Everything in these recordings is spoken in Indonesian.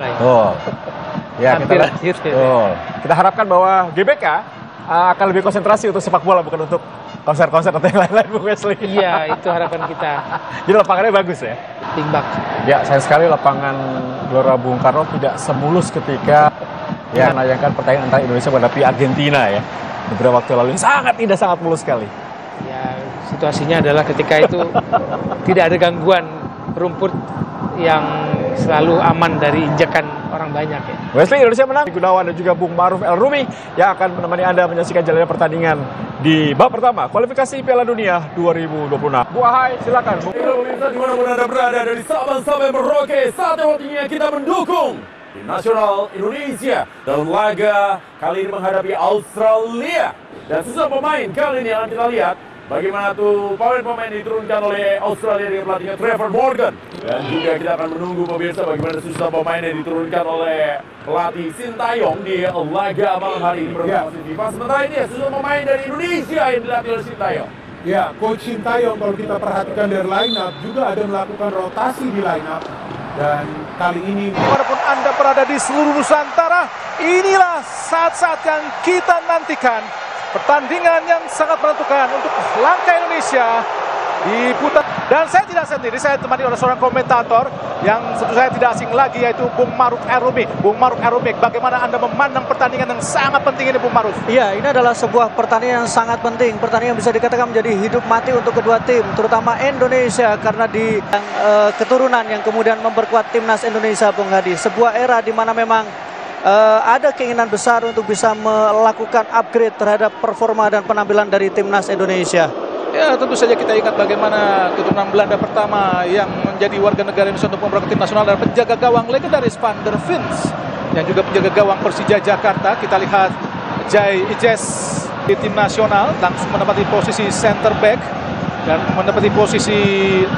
Oh, ya kita harapkan bahwa GBK akan lebih konsentrasi untuk sepak bola, bukan untuk konser-konser atau yang lain-lain, Bung Wesley. Iya, itu harapan kita. Jadi lapangannya bagus ya? Timbang. Ya, sayang sekali lapangan Gelora Bung Karno tidak semulus ketika menayangkan pertandingan antara Indonesia menghadapi Argentina ya. Beberapa waktu lalu sangat mulus sekali. Ya, situasinya adalah ketika itu tidak ada gangguan rumput yang selalu aman dari injakan orang banyak ya. Wesley, Indonesia menang. Gunawan dan juga Bung Maruf El Rumi yang akan menemani Anda menyaksikan jalannya pertandingan di babak pertama kualifikasi Piala Dunia 2026. Bu Ahai, silakan. Pemirsa dimanapun Anda berada, dari Sabang sampai Merauke, saatnya waktunya kita mendukung tim nasional Indonesia dalam laga kali ini menghadapi Australia. Dan sisa pemain kali ini akan kita lihat bagaimana tuh pemain-pemain diturunkan oleh Australia dengan pelatihnya Trevor Morgan. Dan juga kita akan menunggu pemirsa bagaimana sisa pemain yang diturunkan oleh pelatih Sintayong di laga malam hari ini bersama FIFA. Sementara ini sisa pemain dari Indonesia yang dilatih oleh Sintayong. Ya, Coach Sintayong kalau kita perhatikan dari line-up juga ada melakukan rotasi di line-up. Dan kali ini dimanapun Anda berada di seluruh Nusantara, inilah saat-saat yang kita nantikan. Pertandingan yang sangat menentukan untuk langkah Indonesia diputar. Dan saya tidak sendiri, saya ditemani oleh seorang komentator yang tentu saya tidak asing lagi, yaitu Bung Maruf El Rumi. Bung Maruf El Rumi, bagaimana Anda memandang pertandingan yang sangat penting ini, Bung Maruf? Iya, ini adalah sebuah pertandingan yang sangat penting. Pertandingan yang bisa dikatakan menjadi hidup mati untuk kedua tim, terutama Indonesia, karena di keturunan yang kemudian memperkuat timnas Indonesia, Bung Hadi. Sebuah era di mana memang ada keinginan besar untuk bisa melakukan upgrade terhadap performa dan penampilan dari timnas Indonesia. Ya, tentu saja kita ingat bagaimana keturunan Belanda pertama yang menjadi warga negara Indonesia untuk memperkuat tim nasional dan penjaga gawang legendaris Van der Vins yang juga penjaga gawang Persija Jakarta. Kita lihat Jai Ijes di tim nasional langsung menempati posisi center back dan menempati posisi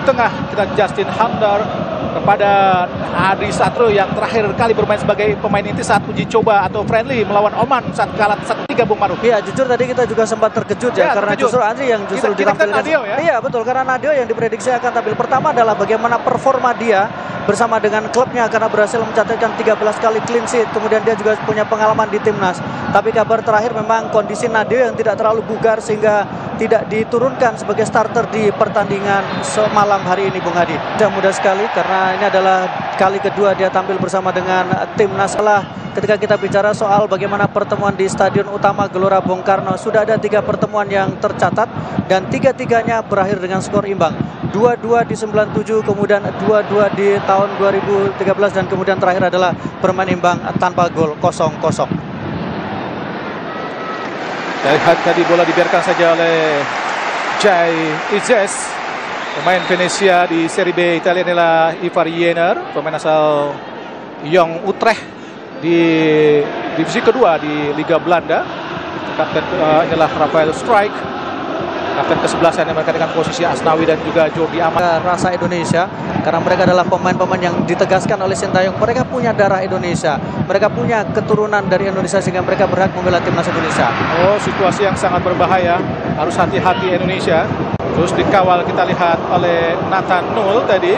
tengah. Kita Justin Hamdar kepada Adri Satrio yang terakhir kali bermain sebagai pemain inti saat uji coba atau friendly melawan Oman saat kalah 1-3, Bung Maruf. Iya, jujur tadi kita juga sempat terkejut ya karena justru Adri yang justru ditampilkan. Ya? Iya, betul, karena Nadeo yang diprediksi akan tampil. Pertama adalah bagaimana performa dia bersama dengan klubnya karena berhasil mencatatkan 13 kali clean sheet. Kemudian dia juga punya pengalaman di timnas. Tapi kabar terakhir memang kondisi Nadeo yang tidak terlalu bugar sehingga tidak diturunkan sebagai starter di pertandingan semalam hari ini, Bung Hadi. Tidak mudah sekali karena ini adalah kali kedua dia tampil bersama dengan timnas. Ketika kita bicara soal bagaimana pertemuan di Stadion Utama Gelora Bung Karno, sudah ada 3 pertemuan yang tercatat dan 3-3-nya berakhir dengan skor imbang. 2-2 di 97, kemudian 2-2 di tahun 2013 dan kemudian terakhir adalah bermain imbang tanpa gol 0-0. Lihat tadi bola dibiarkan saja oleh Jai Ijes, pemain Venezia di Serie B Italia. Inilah Ivar Jenner, pemain asal Jong Utrecht di divisi kedua di Liga Belanda. Kapten inilah Rafael Strijk, kapten ke-11 yang mereka dengan posisi Asnawi dan juga Jordi Amat. Rasa Indonesia karena mereka adalah pemain-pemain yang ditegaskan oleh Sintayong. Mereka punya darah Indonesia, mereka punya keturunan dari Indonesia sehingga mereka berhak membela timnas Indonesia. Oh, situasi yang sangat berbahaya, harus hati-hati Indonesia. Terus dikawal kita lihat oleh Nathan Nul tadi.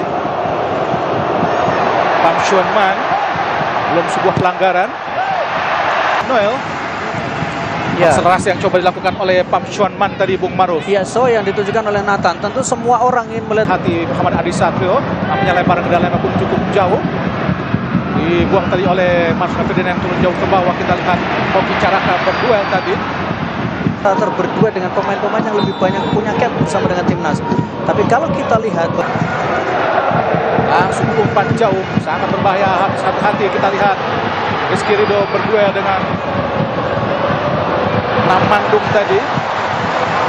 Pam Xuanman, belum sebuah pelanggaran. Noel. Ya. Akselerasi yang coba dilakukan oleh Pam Xuanman tadi, Bung Maruf. Ya, so yang ditujukan oleh Nathan. Tentu semua orang ingin melihat hati Muhammad Adri Satrio. Namanya lemparan ke dalam pun cukup jauh. Dibuang tadi oleh Marcus Ferdinand yang turun jauh ke bawah. Kita lihat Hoki Caraka berduel tadi. Berdua dengan pemain-pemain yang lebih banyak punya cap bersama dengan timnas. Tapi kalau kita lihat langsung umpan jauh, sangat berbahaya. Hati-hati kita lihat Rizky Ridho berduel dengan Namandung tadi.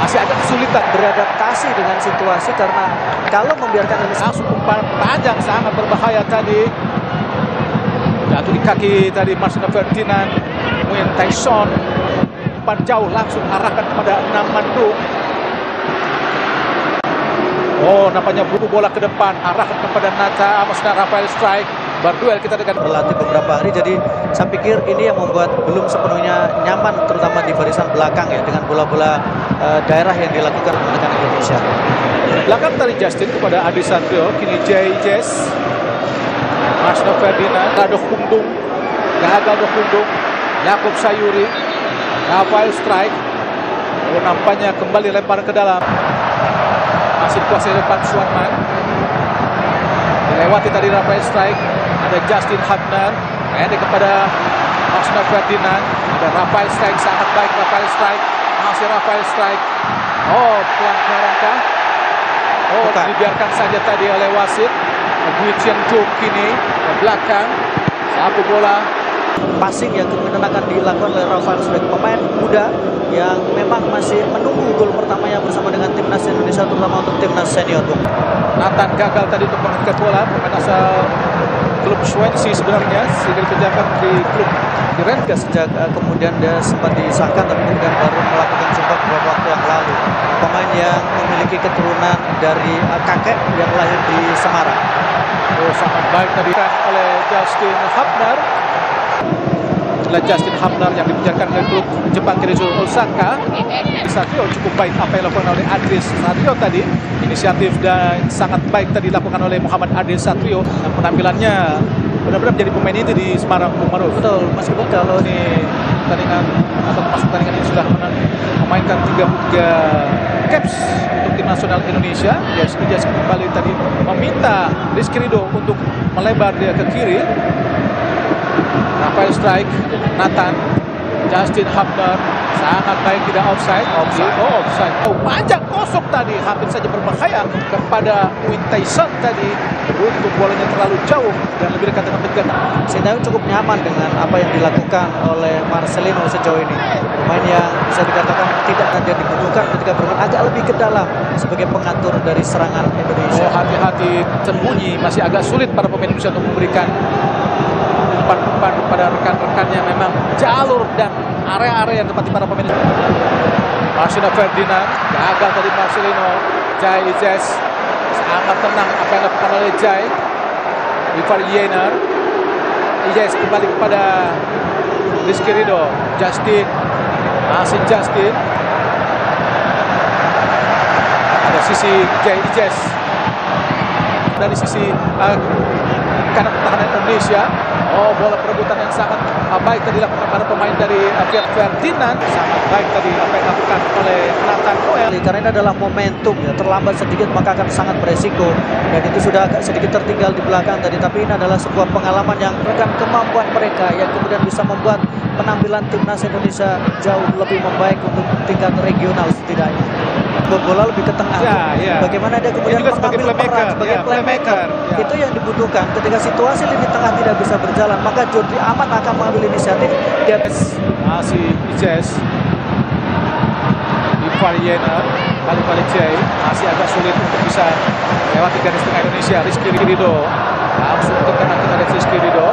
Masih agak kesulitan beradaptasi dengan situasi karena kalau membiarkan ini langsung umpan panjang sangat berbahaya tadi. Jatuh di kaki tadi Marcelo Ferdinand. Nguyen Tyson umpan jauh langsung arahkan kepada Namandung. Oh, nampaknya bola ke depan arahkan kepada Rafael Strijk. Berduel kita dengan berlatih beberapa hari, jadi saya pikir ini yang membuat belum sepenuhnya nyaman terutama di barisan belakang ya dengan bola-bola daerah yang dilakukan dengan Indonesia. Belakang tadi Justin kepada Adri Satrio, kini Jai Ijes Marsno Ferdinand, Gadoh Kundung, gagal Kundung, Yakub Sayuri, Rafael Strike. Lalu nampaknya kembali lempar ke dalam. Masih dikuasai oleh Pak Suarman. Dilewati tadi Rafael Strike. Ada Justin Hubner. Pendek kepada Marsno Ferdinand. Ada Rafael Strike, sangat baik Rafael Strike. Masih Rafael Strike. Oh, pelanggaran kah? Oh, dibiarkan saja tadi oleh wasit. Gui Chen-chung kini ke belakang. Sapu bola. Passing yang kemudian akan dilakukan oleh Rafael Strike, pemain muda yang memang masih menunggu gol pertamanya bersama dengan timnas Indonesia, terutama untuk timnas senior. Nathan gagal tadi untuk mengangkat bola, pemain asal klub Swansea sebenarnya, sehingga dikerjakan di klub di Rangers. Sejak kemudian dia sempat disahkan, tapi kemudian baru melakukan sumpah beberapa waktu yang lalu. Pemain yang memiliki keturunan dari kakek yang lahir di Semarang. Oh, sangat baik tadi oleh Justin Hubner. Justin Hubner yang dibiarkan oleh klub Jepang Keizo Osaka. Satrio cukup baik apa yang dilakukan oleh Adris Satrio tadi. Inisiatif dan sangat baik tadi dilakukan oleh Muhammad Adris Satrio. Dan penampilannya benar-benar menjadi pemain itu di Semarang, Bung Maruf. Betul, meskipun kalau Ini pertandingan atau termasuk pertandingan ini sudah memainkan 33 caps untuk tim nasional Indonesia. Dia kembali tadi meminta Rizky Ridho untuk melebar dia ke kiri. Rafael Strike, Nathan, Justin Hubner, sangat baik, tidak offside. Offside. Oh, panjang kosong tadi, hampir saja berbahaya kepada Win Tyson tadi. Beruntung bolanya terlalu jauh dan lebih dekat dengan penjaga. Sintayong cukup nyaman dengan apa yang dilakukan oleh Marcelino sejauh ini. Pemain yang bisa dikatakan tidak saja dibutuhkan ketika bermain agak lebih ke dalam sebagai pengatur dari serangan Indonesia. Oh, hati-hati, sembunyi, masih agak sulit para pemain Indonesia untuk memberikan umpan-umpan kepada rekan-rekannya. Memang jalur dan area-area yang ditempati para pemain. Marsno Ferdinand, gagal tadi Marcelino. Jai Ijes, sangat tenang apa yang dilakukan oleh Jai. Ivar Yener, Ijes kembali kepada Rizky Ridho. Justin, masih Justin. Ada sisi Jai Ijes. Dari sisi kanan pertahanan Indonesia. Oh, bola perebutan yang sangat baik tadi dilakukan para pemain dari Ferdinand. Sangat baik tadi apa yang dilakukan oleh Nathan Noel. Karena ini adalah momentum ya, terlambat sedikit maka akan sangat beresiko. Dan itu sudah agak sedikit tertinggal di belakang tadi. Tapi ini adalah sebuah pengalaman yang merupakan kemampuan mereka yang kemudian bisa membuat penampilan timnas Indonesia jauh lebih membaik untuk tingkat regional setidaknya. Bola lebih ke tengah. Ya. Bagaimana dia kemudian mengambil peran sebagai playmaker. Ya. Itu yang dibutuhkan. Ketika situasi lini tengah tidak bisa berjalan, maka Jordi Amat akan mengambil inisiatif. Dia masih Ijes. Ivar Yener, balik Jai, masih agak sulit untuk bisa melewati garis tengah Indonesia. Rizky Ridho langsung ke tengah, kita lihat Rizky Ridho.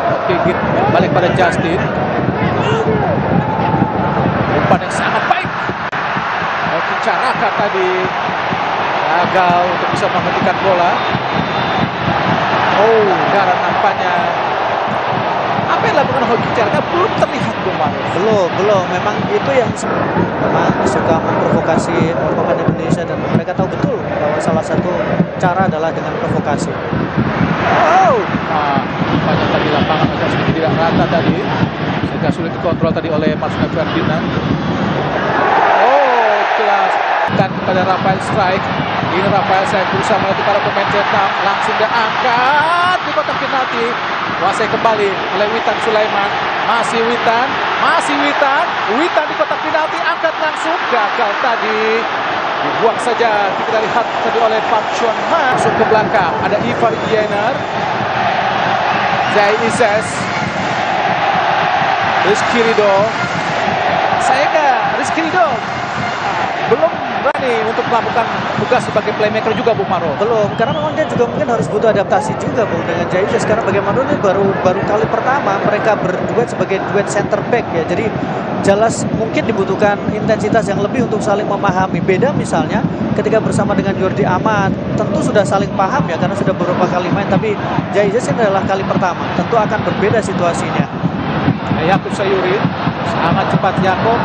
Balik pada Justin. Umpan yang sangat baik. Caraka tadi gagal untuk bisa menghentikan bola. Oh, Garan nampaknya apa yang dilakukan Hoki Caraka belum terlihat, belum. Memang itu yang memang suka memprovokasi pemain Indonesia dan mereka tahu betul bahwa salah satu cara adalah dengan provokasi. Oh, nampaknya tadi lapangan agak sedikit tidak rata tadi, sehingga sulit dikontrol tadi oleh Marsno Ferdinand. Dan kepada Rafael Strike. Ini Rafael Strike berusaha melatih para pemain Vietnam. Langsung dia angkat di kotak penalti. Kuasai kembali oleh Witan Sulaiman. Masih Witan. Witan di kotak penalti, angkat langsung. Gagal tadi. Dibuang saja. Kita lihat tadi oleh Park Chuan Ma. Masuk ke belakang. Ada Ivar Yener. Jai Ises. Rizky Ridho. Rizky Ridho belum berani untuk melakukan tugas sebagai playmaker juga, Bung Maro. Belum, karena memang dia juga mungkin harus butuh adaptasi juga, Bung, dengan Jai Ijes. Karena bagaimana ini baru kali pertama mereka berduet sebagai duet center back ya. Jadi jelas mungkin dibutuhkan intensitas yang lebih untuk saling memahami. Beda misalnya ketika bersama dengan Jordi Amat, tentu sudah saling paham ya karena sudah beberapa kali main. Tapi Jai Ijes ini adalah kali pertama, tentu akan berbeda situasinya. Yakub Sayuri, sangat cepat Yakub.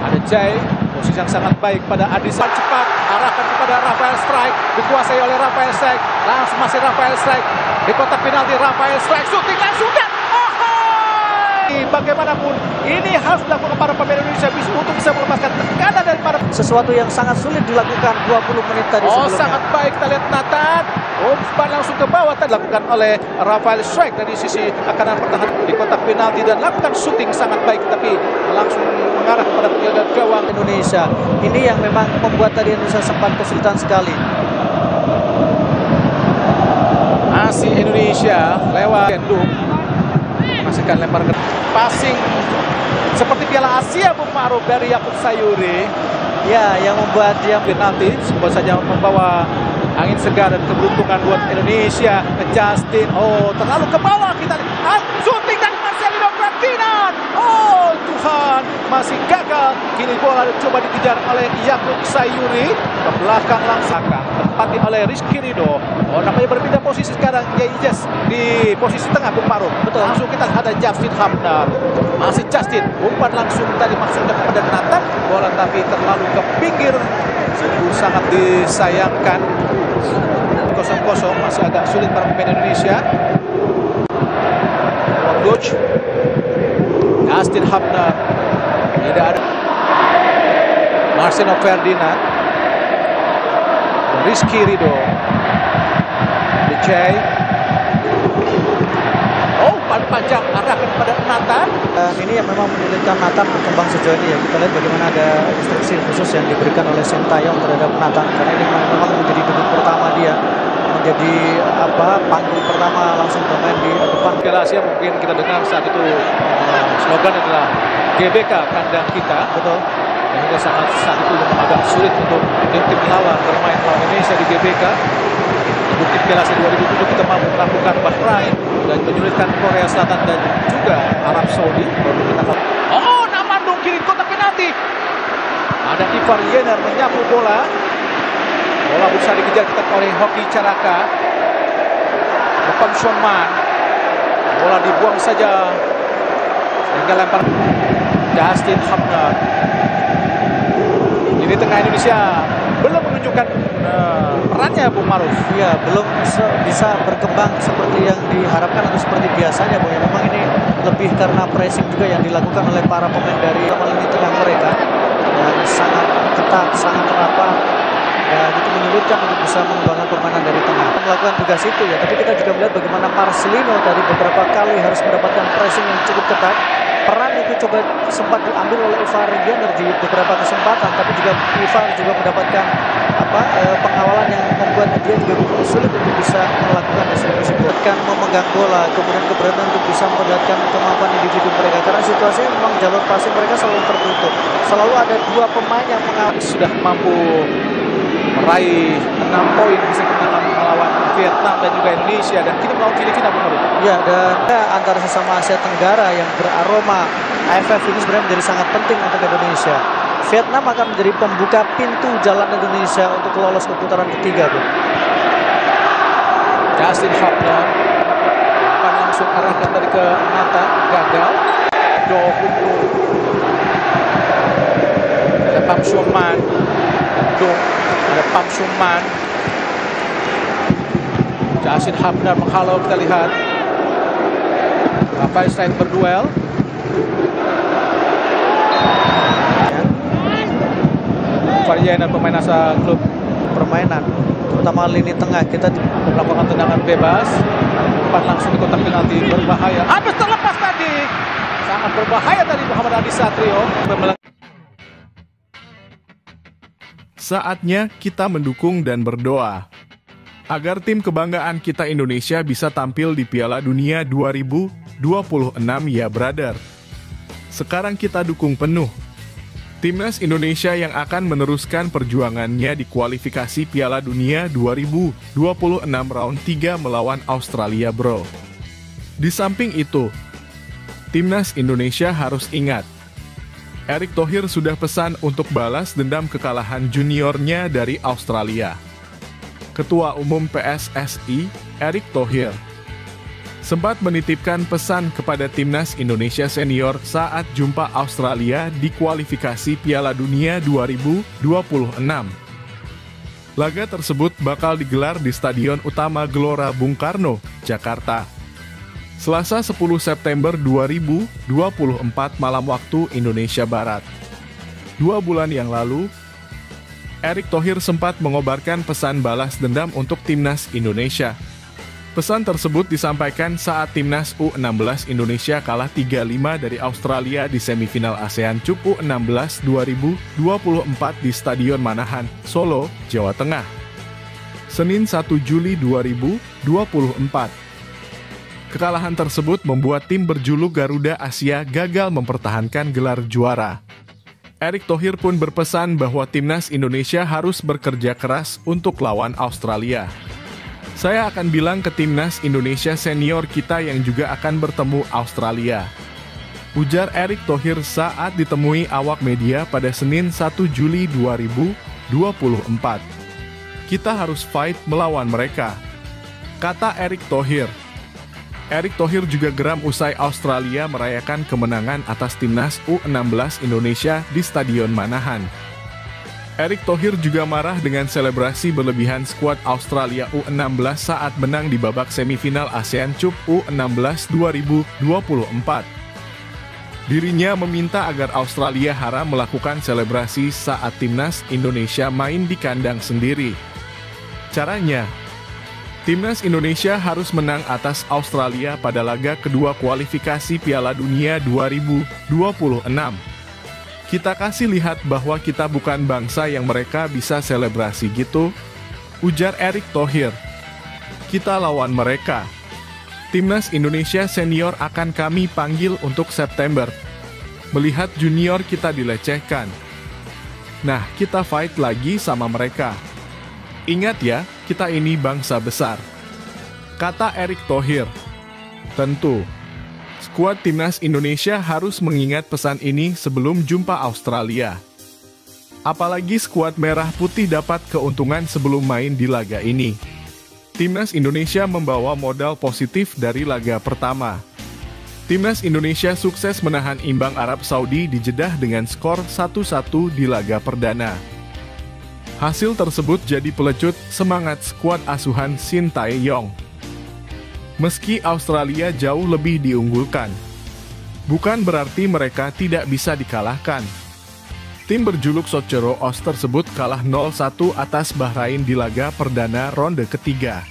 Ada Jai. Posisi yang sangat baik pada Adis, cepat arahkan kepada Rafael Strike, dikuasai oleh Rafael Strike, langsung masih Rafael Strike, di kotak penalti. Rafael strike shooting langsung dan bagaimanapun ini harus dilakukan para pemain Indonesia untuk bisa melepaskan tekanan dari para Sesuatu yang sangat sulit dilakukan 20 menit tadi sebelumnya. sangat baik. Kita lihat Nathan umpan langsung ke bawah tadi dilakukan oleh Rafael strike dari sisi kanan pertahanan di kotak penalti dan lakukan shooting sangat baik tapi langsung mengarah kepada penjaga gawang Indonesia. Ini yang memang membuat tadi Indonesia sempat kesulitan sekali. Masih Indonesia lewat Gendum menghasilkan lempar ke passing seperti Piala Asia Bung Ma'ruf dari Yakub Sayuri. Ya, yang membuat dia Penalti sebuah saja membawa angin segar dan keberuntungan buat Indonesia. Justin, terlalu ke bawah, kita lihat shooting dari Marcelino Ferdinand. Oh Tuhan, masih gagal. Kini bola coba dikejar oleh Yakub Sayuri ke belakang langsung ditempati oleh Rizky Ridho. Namanya berpindah posisi sekarang Ijas di posisi tengah Bung Ma'ruf. Betul. Langsung kita lihat ada Justin Hamdan. Masih Justin, umpan langsung tadi maksudnya kepada Nathan. Bola tapi terlalu ke pinggir. Sungguh sangat disayangkan. 0-0 masih agak sulit para pemain Indonesia. Coach Justin Hamdan tidak ada. Marcelino Ferdinand, Rizky Ridho, DJ. Umpan panjang arahkan kepada Nathan. Ini yang memang menyulitkan Nathan berkembang sejauh ini ya. Kita lihat bagaimana ada instruksi khusus yang diberikan oleh Sintayong terhadap Nathan karena ini memang menjadi debut pertama dia, menjadi panggung pertama langsung bermain di depan. Piala Asia mungkin kita dengar saat itu slogan adalah GBK kandang kita. Betul. Dan juga sangat saat itu agak sulit untuk tim lawan bermain lawan Indonesia di GBK. Bukti Piala Asia 2007 kita mampu melakukan Bahrain dan menyulitkan Korea Selatan dan juga Arab Saudi. Namandung kiri kotak penalti. Ada Ivar Yener menyapu bola. Bola berusaha dikejar kita oleh Hoki Caraka. Depan Shonman. Bola dibuang saja. Sehingga lempar Justin Hamdan. Ini tengah Indonesia belum menunjukkan perannya Bung Ma'ruf. Ya, belum bisa berkembang seperti yang diharapkan atau seperti biasanya, Bung. Memang ini lebih karena pressing juga yang dilakukan oleh para pemain dari lini tengah mereka yang sangat ketat, sangat rapat. Dan itu menyulitkan untuk bisa mengembangkan permainan dari tengah. Melakukan tugas itu ya, tapi kita juga melihat bagaimana Marcelino tadi beberapa kali harus mendapatkan pressing yang cukup ketat. Peran itu coba sempat diambil oleh Ivar Yener di beberapa kesempatan, tapi juga Ivar juga mendapatkan pengawalan yang membuat dia juga sulit untuk bisa melakukan distribusi bola. Kan memegang bola, kemudian keberanian untuk bisa memperlihatkan kemampuan individu mereka. Karena situasinya memang jalur passing mereka selalu tertutup. Selalu ada dua pemain yang sudah mampu meraih 6 poin bisa menang melawan Vietnam dan juga Indonesia dan kini melawan Filipina. Ya, dan antara sesama Asia Tenggara yang beraroma AFF ini sebenarnya menjadi sangat penting untuk Indonesia. Vietnam akan menjadi pembuka pintu jalan Indonesia untuk lolos ke putaran ketiga, Bu. Justin Hamdan umpan langsung arahkan tadi ke Nata, gagal. Ada Pam Shuman, ada Pam Shuman. Justin Hamdan menghalau, kita lihat. Rafael Strike berduel. Varian pemain asal klub permainan, terutama lini tengah kita melakukan tendangan bebas. Umpan langsung di kotak penalti, berbahaya. Habis terlepas tadi. Sangat berbahaya tadi Muhammad Adi Satrio. Saatnya kita mendukung dan berdoa agar tim kebanggaan kita Indonesia bisa tampil di Piala Dunia 2026 ya brother. Sekarang kita dukung penuh Timnas Indonesia yang akan meneruskan perjuangannya di kualifikasi Piala Dunia 2026 round 3 melawan Australia bro. Di samping itu, Timnas Indonesia harus ingat, Erick Thohir sudah pesan untuk balas dendam kekalahan juniornya dari Australia. Ketua Umum PSSI, Erick Thohir, sempat menitipkan pesan kepada Timnas Indonesia Senior saat jumpa Australia di kualifikasi Piala Dunia 2026. Laga tersebut bakal digelar di Stadion Utama Gelora Bung Karno, Jakarta. Selasa 10 September 2024 malam waktu Indonesia Barat. 2 bulan yang lalu, Erick Thohir sempat mengobarkan pesan balas dendam untuk timnas Indonesia. Pesan tersebut disampaikan saat timnas U16 Indonesia kalah 3-5 dari Australia di semifinal ASEAN Cup U16 2024 di Stadion Manahan, Solo, Jawa Tengah. Senin 1 Juli 2024. Kekalahan tersebut membuat tim berjuluk Garuda Asia gagal mempertahankan gelar juara. Erick Thohir pun berpesan bahwa timnas Indonesia harus bekerja keras untuk lawan Australia. Saya akan bilang ke timnas Indonesia senior kita yang juga akan bertemu Australia. Ujar Erick Thohir saat ditemui awak media pada Senin 1 Juli 2024. Kita harus fight melawan mereka, kata Erick Thohir. Erick Thohir juga geram usai Australia merayakan kemenangan atas timnas U16 Indonesia di Stadion Manahan. Erick Thohir juga marah dengan selebrasi berlebihan skuad Australia U16 saat menang di babak semifinal ASEAN Cup U16 2024. Dirinya meminta agar Australia haram melakukan selebrasi saat timnas Indonesia main di kandang sendiri. Caranya, timnas Indonesia harus menang atas Australia pada laga kedua kualifikasi Piala Dunia 2026. Kita kasih lihat bahwa kita bukan bangsa yang mereka bisa selebrasi gitu, ujar Erick Thohir. Kita lawan mereka. Timnas Indonesia senior akan kami panggil untuk September. Melihat junior kita dilecehkan. Nah, kita fight lagi sama mereka. Ingat ya, kita ini bangsa besar, kata Erick Thohir. Tentu, skuad timnas Indonesia harus mengingat pesan ini sebelum jumpa Australia. Apalagi skuad merah putih dapat keuntungan sebelum main di laga ini. Timnas Indonesia membawa modal positif dari laga pertama. Timnas Indonesia sukses menahan imbang Arab Saudi di Jeddah dengan skor 1-1 di laga perdana. Hasil tersebut jadi pelecut semangat skuad asuhan Shin Tae-yong. Meski Australia jauh lebih diunggulkan, bukan berarti mereka tidak bisa dikalahkan. Tim berjuluk Sochero Os tersebut kalah 0-1 atas Bahrain di laga perdana ronde ketiga.